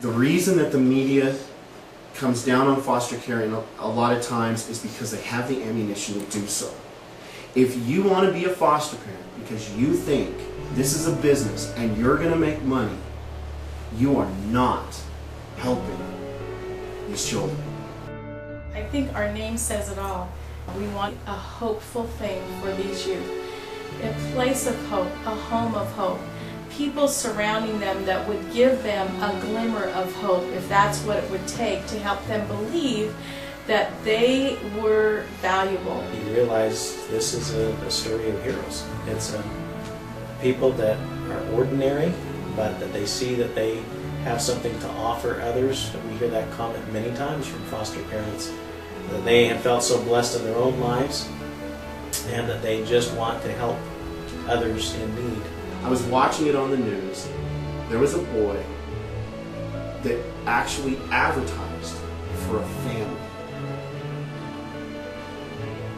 The reason that the media comes down on foster care a lot of times is because they have the ammunition to do so. If you want to be a foster parent because you think this is a business and you're going to make money, you are not helping these children. I think our name says it all. We want a hopeful thing for these youth. A place of hope, a home of hope. People surrounding them that would give them a glimmer of hope, if that's what it would take to help them believe that they were valuable. You realize this is a story of heroes. It's people that are ordinary, but that they see that they have something to offer others. We hear that comment many times from foster parents, that they have felt so blessed in their own lives and that they just want to help others in need. I was watching it on the news. There was a boy that actually advertised for a family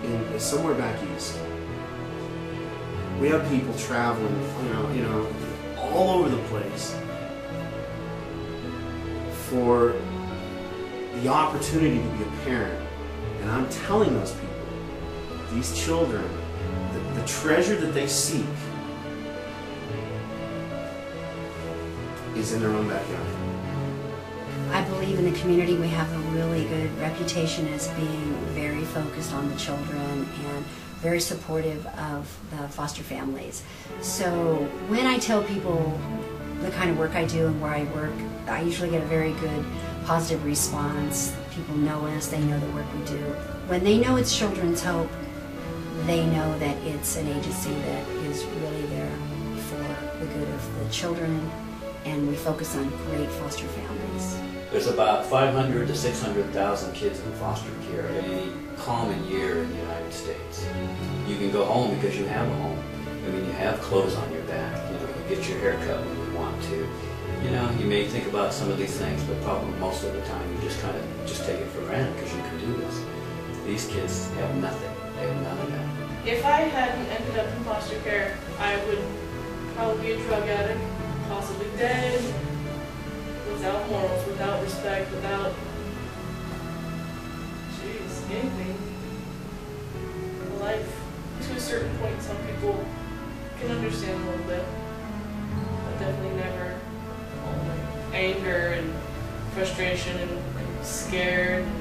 in somewhere back east. We have people traveling, you know, all over the place for the opportunity to be a parent. And I'm telling those people, these children, the treasure that they seek is in their own backyard. I believe in the community we have a really good reputation as being very focused on the children and very supportive of the foster families. So when I tell people the kind of work I do and where I work, I usually get a very good positive response. People know us, they know the work we do. When they know it's Children's Hope, they know that it's an agency that is really there for the good of the children, and we focus on great foster families. There's about 500 to 600,000 kids in foster care any common year in the United States. You can go home because you have a home. I mean, you have clothes on your back. You know, you get your hair cut when you want to. You know, you may think about some of these things, but probably most of the time you just kind of take it for granted because you can do this. These kids have nothing. They have none of that. If I hadn't ended up in foster care, I would probably be a drug addict, possibly dead, without morals, without respect, without, anything in life. To a certain point, some people can understand a little bit, but definitely never anger and frustration and scared and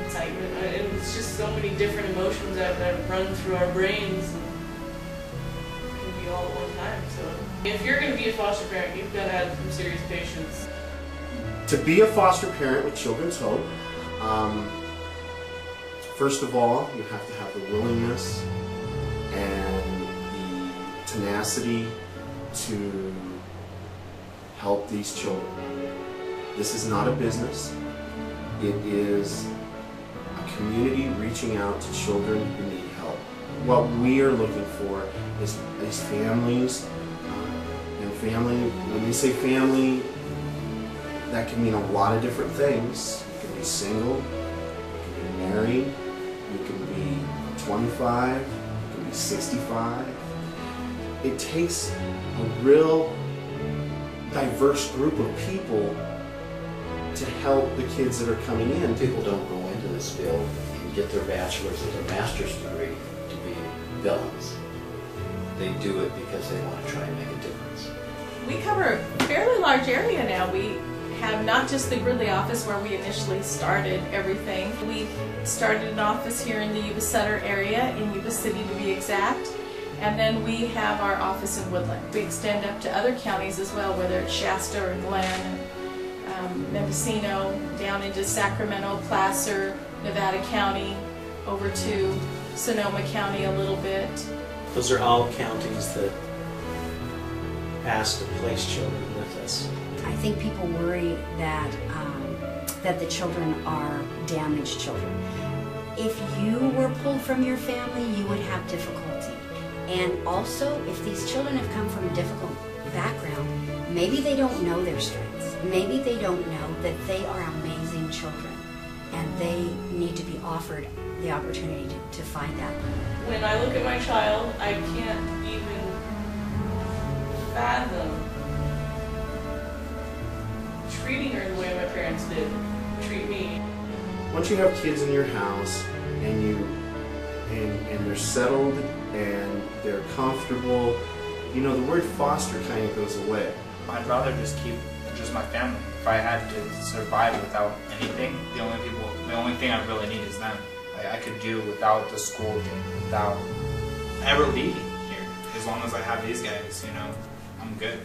excitement. And it's just so many different emotions that run through our brains and can be all at one time. So if you're going to be a foster parent, you've got to have some serious patience. To be a foster parent with Children's Hope, first of all, you have to have the willingness and the tenacity to help these children. This is not a business. It is a community reaching out to children who need help. What we are looking for is families, and family, when we say family, that can mean a lot of different things. You can be single, you can be married, you can be 25, you can be 65. It takes a real diverse group of people to help the kids that are coming in. People don't go into this field and get their bachelor's or their master's degree to be villains. They do it because they want to try and make a difference. We cover a fairly large area now. We have not just the Gridley office where we initially started everything. We started an office here in the Yuba Sutter area, in Yuba City to be exact. And then we have our office in Woodland. We extend up to other counties as well, whether it's Shasta or Glenn, Mendocino, down into Sacramento, Placer, Nevada County, over to Sonoma County a little bit. Those are all counties that ask to place children with us. I think people worry that that the children are damaged children. If you were pulled from your family, you would have difficulty. And also, if these children have come from a difficult background, maybe they don't know their strengths. Maybe they don't know that they are amazing children, and they need to be offered the opportunity to find that. When I look at my child, I can't even fathom treating her the way my parents did treat me. Once you have kids in your house and they're settled and they're comfortable, you know, the word foster kind of goes away. I'd rather just keep just my family. If I had to survive without anything, the only thing I really need is them. I could do without the school thing, without ever leaving here. As long as I have these guys, you know, I'm good.